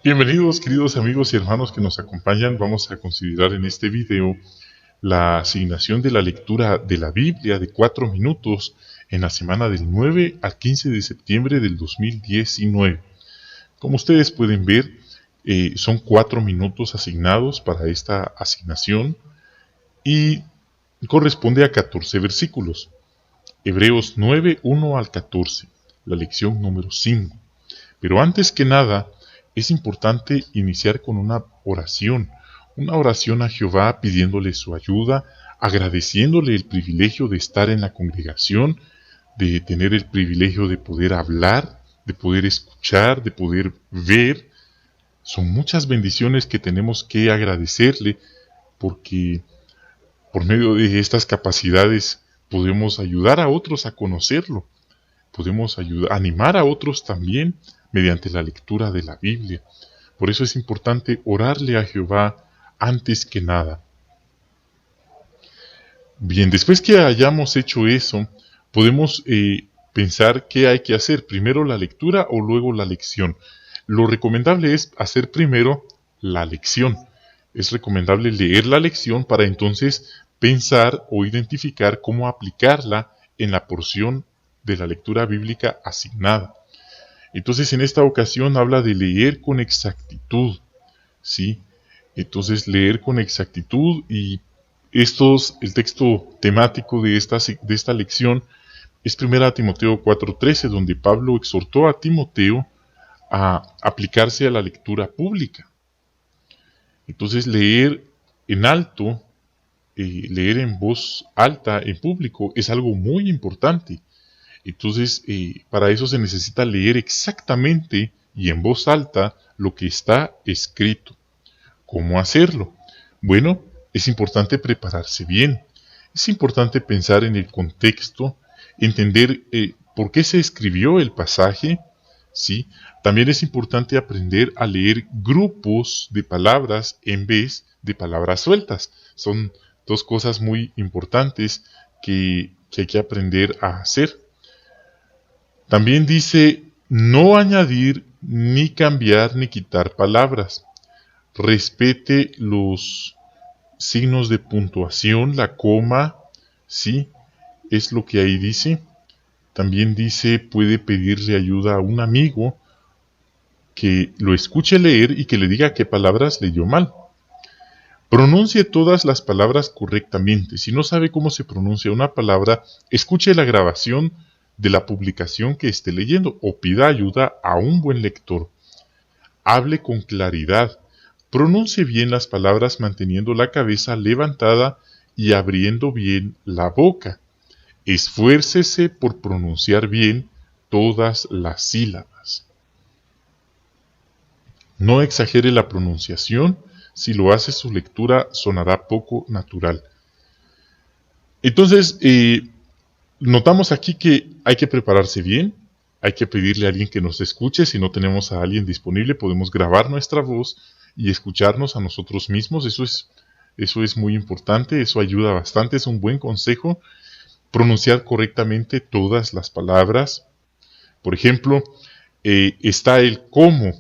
Bienvenidos, queridos amigos y hermanos que nos acompañan. Vamos a considerar en este video la asignación de la lectura de la Biblia de 4 minutos en la semana del 9 al 15 de septiembre del 2019. Como ustedes pueden ver, son 4 minutos asignados para esta asignación y corresponde a 14 versículos. Hebreos 9, 1 al 14, la lección número 5. Pero antes que nada, es importante iniciar con una oración a Jehová pidiéndole su ayuda, agradeciéndole el privilegio de estar en la congregación, de tener el privilegio de poder hablar, de poder escuchar, de poder ver. Son muchas bendiciones que tenemos que agradecerle porque por medio de estas capacidades podemos ayudar a otros a conocerlo. Podemos animar a otros también mediante la lectura de la Biblia. Por eso es importante orarle a Jehová antes que nada. Bien, después que hayamos hecho eso, podemos pensar qué hay que hacer, primero la lectura o luego la lección. Lo recomendable es hacer primero la lección. Es recomendable leer la lección para entonces pensar o identificar cómo aplicarla en la porción de la lectura bíblica asignada. Entonces en esta ocasión habla de leer con exactitud, ¿sí? Entonces leer con exactitud y el texto temático de esta lección es 1 Timoteo 4:13, donde Pablo exhortó a Timoteo a aplicarse a la lectura pública. Entonces leer en alto, leer en voz alta en público es algo muy importante. Entonces, para eso se necesita leer exactamente y en voz alta lo que está escrito. ¿Cómo hacerlo? Bueno, es importante prepararse bien. Es importante pensar en el contexto, entender por qué se escribió el pasaje, ¿sí? También es importante aprender a leer grupos de palabras en vez de palabras sueltas. Son dos cosas muy importantes que hay que aprender a hacer. También dice, no añadir, ni cambiar, ni quitar palabras. Respete los signos de puntuación, la coma, ¿sí? Es lo que ahí dice. También dice, puede pedirle ayuda a un amigo que lo escuche leer y que le diga qué palabras leyó mal. Pronuncie todas las palabras correctamente. Si no sabe cómo se pronuncia una palabra, escuche la grabación de la publicación que esté leyendo o pida ayuda a un buen lector. Hable con claridad. Pronuncie bien las palabras manteniendo la cabeza levantada y abriendo bien la boca. Esfuércese por pronunciar bien todas las sílabas. No exagere la pronunciación. Si lo hace, su lectura sonará poco natural. Entonces, notamos aquí que hay que prepararse bien, hay que pedirle a alguien que nos escuche. Si no tenemos a alguien disponible, podemos grabar nuestra voz y escucharnos a nosotros mismos. Eso es muy importante, eso ayuda bastante, es un buen consejo. Pronunciar correctamente todas las palabras. Por ejemplo, está el cómo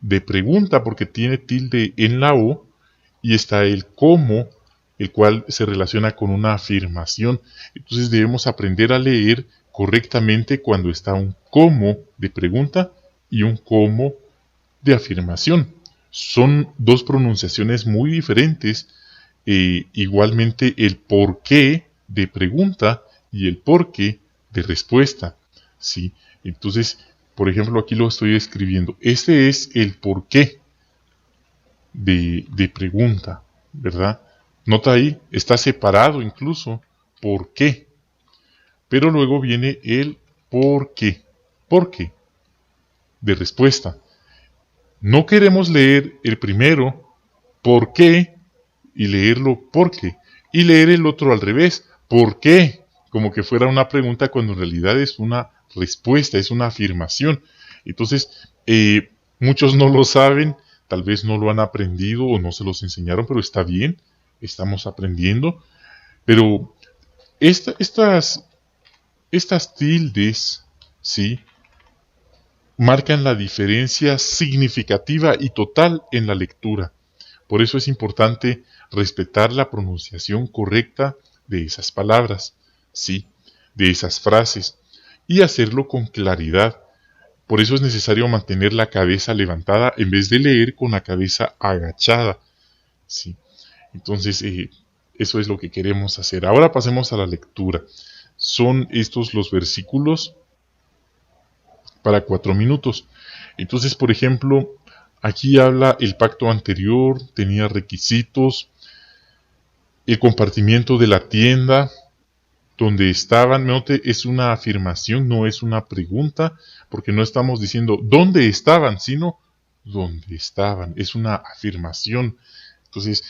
de pregunta porque tiene tilde en la O, y está el cómo, el cual se relaciona con una afirmación. Entonces debemos aprender a leer correctamente cuando está un cómo de pregunta y un cómo de afirmación. Son dos pronunciaciones muy diferentes. Igualmente el por qué de pregunta y el por qué de respuesta, ¿sí? Entonces, por ejemplo, aquí lo estoy escribiendo. Este es el por qué de pregunta, ¿verdad? Nota ahí, está separado incluso, ¿por qué? Pero luego viene el por qué de respuesta. No queremos leer el primero, ¿por qué? Y leerlo ¿por qué? Y leer el otro al revés, ¿por qué? Como que fuera una pregunta cuando en realidad es una respuesta, es una afirmación. Entonces, muchos no lo saben, tal vez no lo han aprendido o no se los enseñaron, pero está bien, estamos aprendiendo. Pero estas tildes, ¿sí? marcan la diferencia significativa y total en la lectura. Por eso es importante respetar la pronunciación correcta de esas palabras, sí, de esas frases, y hacerlo con claridad. Por eso es necesario mantener la cabeza levantada en vez de leer con la cabeza agachada, sí. Entonces, eso es lo que queremos hacer. Ahora pasemos a la lectura. Son estos los versículos para 4 minutos. Entonces, por ejemplo, aquí habla el pacto anterior, tenía requisitos, el compartimiento de la tienda donde estaban. Note, es una afirmación, no es una pregunta, porque no estamos diciendo dónde estaban, sino dónde estaban. Es una afirmación. Entonces,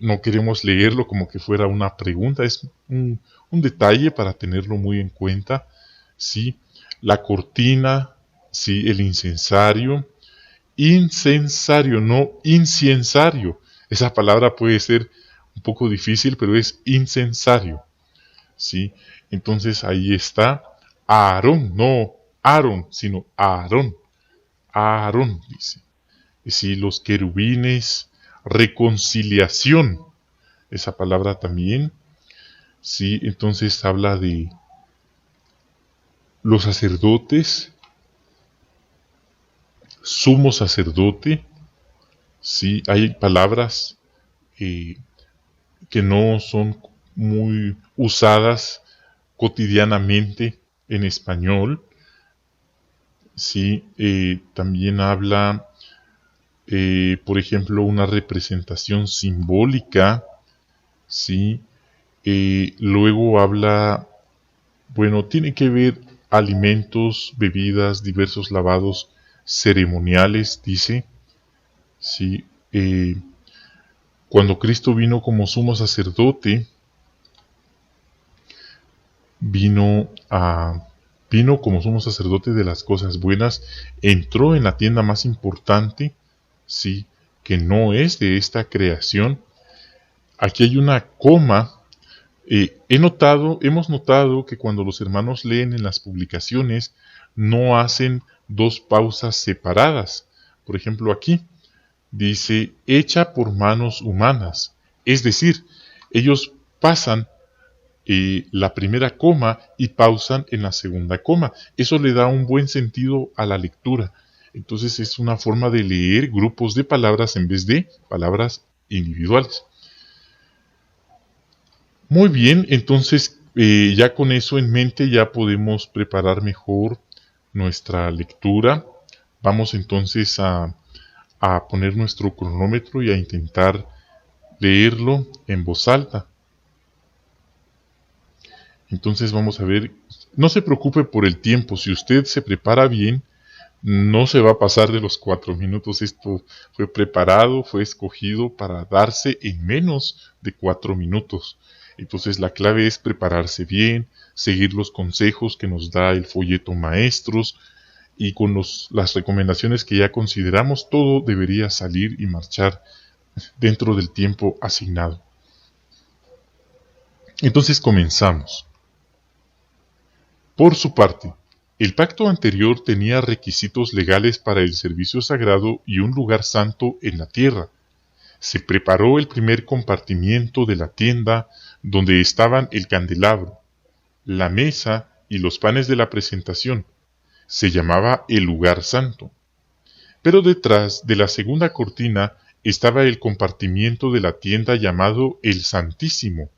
no queremos leerlo como que fuera una pregunta, es un detalle para tenerlo muy en cuenta. Sí, la cortina, sí, el incensario, no inciensario. Esa palabra puede ser un poco difícil, pero es incensario. Sí, entonces ahí está Aarón, no Aarón, sino Aarón. Aarón, dice. Sí, los querubines, reconciliación, esa palabra también. Sí, entonces habla de los sacerdotes, sumo sacerdote. Sí, hay palabras que no son muy usadas cotidianamente en español. Sí, también habla, por ejemplo, una representación simbólica. Sí, luego habla, bueno, tiene que ver alimentos, bebidas, diversos lavados ceremoniales, dice. Sí, cuando Cristo vino como sumo sacerdote, vino como sumo sacerdote de las cosas buenas, entró en la tienda más importante, sí, que no es de esta creación. Aquí hay una coma. Hemos notado que cuando los hermanos leen en las publicaciones, no hacen dos pausas separadas. Por ejemplo, aquí dice, hecha por manos humanas. Es decir, ellos pasan la primera coma y pausan en la segunda coma. Eso le da un buen sentido a la lectura. Entonces es una forma de leer grupos de palabras en vez de palabras individuales. Muy bien, entonces ya con eso en mente ya podemos preparar mejor nuestra lectura. Vamos entonces a poner nuestro cronómetro y a intentar leerlo en voz alta. Entonces vamos a ver, no se preocupe por el tiempo, si usted se prepara bien, no se va a pasar de los 4 minutos. Esto fue preparado, fue escogido para darse en menos de 4 minutos. Entonces la clave es prepararse bien, seguir los consejos que nos da el folleto Maestros, y con las recomendaciones que ya consideramos, todo debería salir y marchar dentro del tiempo asignado. Entonces comenzamos. Por su parte, el pacto anterior tenía requisitos legales para el servicio sagrado y un lugar santo en la tierra. Se preparó el primer compartimiento de la tienda, donde estaban el candelabro, la mesa y los panes de la presentación. Se llamaba el lugar santo. Pero detrás de la segunda cortina estaba el compartimiento de la tienda llamado el Santísimo.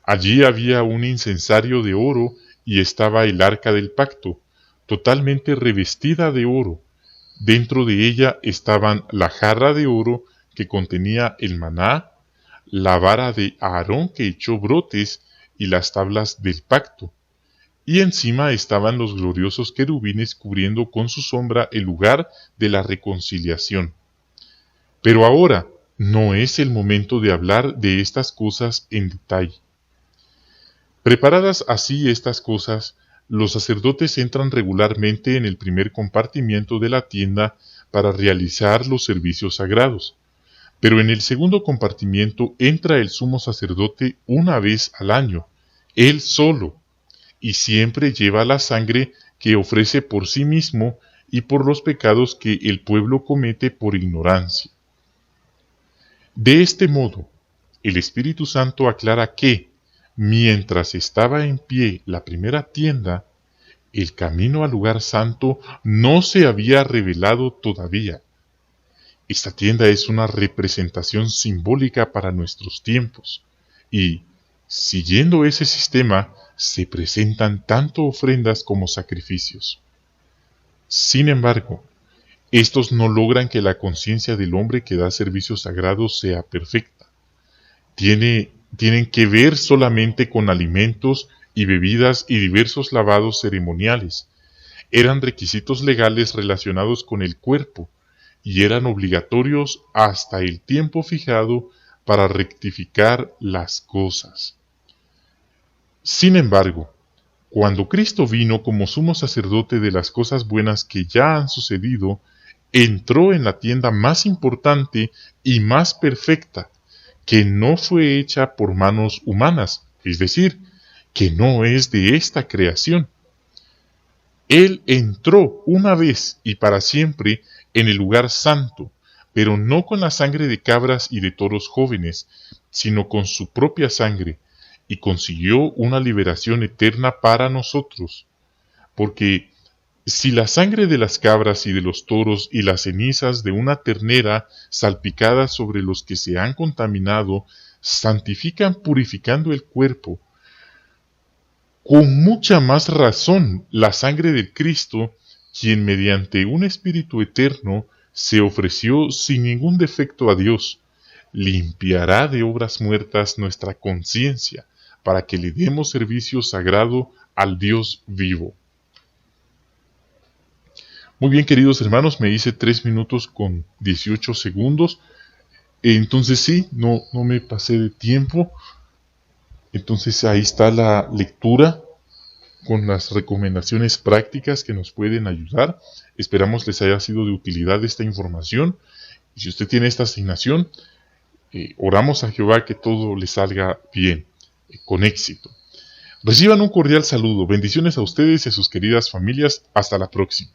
Allí había un incensario de oro y estaba el arca del pacto, totalmente revestida de oro. Dentro de ella estaban la jarra de oro que contenía el maná, la vara de Aarón que echó brotes y las tablas del pacto. Y encima estaban los gloriosos querubines cubriendo con su sombra el lugar de la reconciliación. Pero ahora no es el momento de hablar de estas cosas en detalle. Preparadas así estas cosas, los sacerdotes entran regularmente en el primer compartimiento de la tienda para realizar los servicios sagrados. Pero en el segundo compartimiento entra el sumo sacerdote una vez al año, él solo, y siempre lleva la sangre que ofrece por sí mismo y por los pecados que el pueblo comete por ignorancia. De este modo, el Espíritu Santo aclara que, mientras estaba en pie la primera tienda, el camino al lugar santo no se había revelado todavía. Esta tienda es una representación simbólica para nuestros tiempos, y, siguiendo ese sistema, se presentan tanto ofrendas como sacrificios. Sin embargo, estos no logran que la conciencia del hombre que da servicios sagrados sea perfecta. Tienen que ver solamente con alimentos y bebidas y diversos lavados ceremoniales. Eran requisitos legales relacionados con el cuerpo y eran obligatorios hasta el tiempo fijado para rectificar las cosas. Sin embargo, cuando Cristo vino como sumo sacerdote de las cosas buenas que ya han sucedido, entró en la tienda más importante y más perfecta, que no fue hecha por manos humanas, es decir, que no es de esta creación. Él entró una vez y para siempre en el lugar santo, pero no con la sangre de cabras y de toros jóvenes, sino con su propia sangre, y consiguió una liberación eterna para nosotros. Porque si la sangre de las cabras y de los toros y las cenizas de una ternera salpicadas sobre los que se han contaminado santifican purificando el cuerpo, con mucha más razón la sangre del Cristo, quien mediante un Espíritu eterno se ofreció sin ningún defecto a Dios, limpiará de obras muertas nuestra conciencia para que le demos servicio sagrado al Dios vivo. Muy bien, queridos hermanos, me hice 3 minutos con 18 segundos. Entonces sí, no me pasé de tiempo. Entonces ahí está la lectura con las recomendaciones prácticas que nos pueden ayudar. Esperamos les haya sido de utilidad esta información. Y si usted tiene esta asignación, oramos a Jehová que todo le salga bien, con éxito. Reciban un cordial saludo. Bendiciones a ustedes y a sus queridas familias. Hasta la próxima.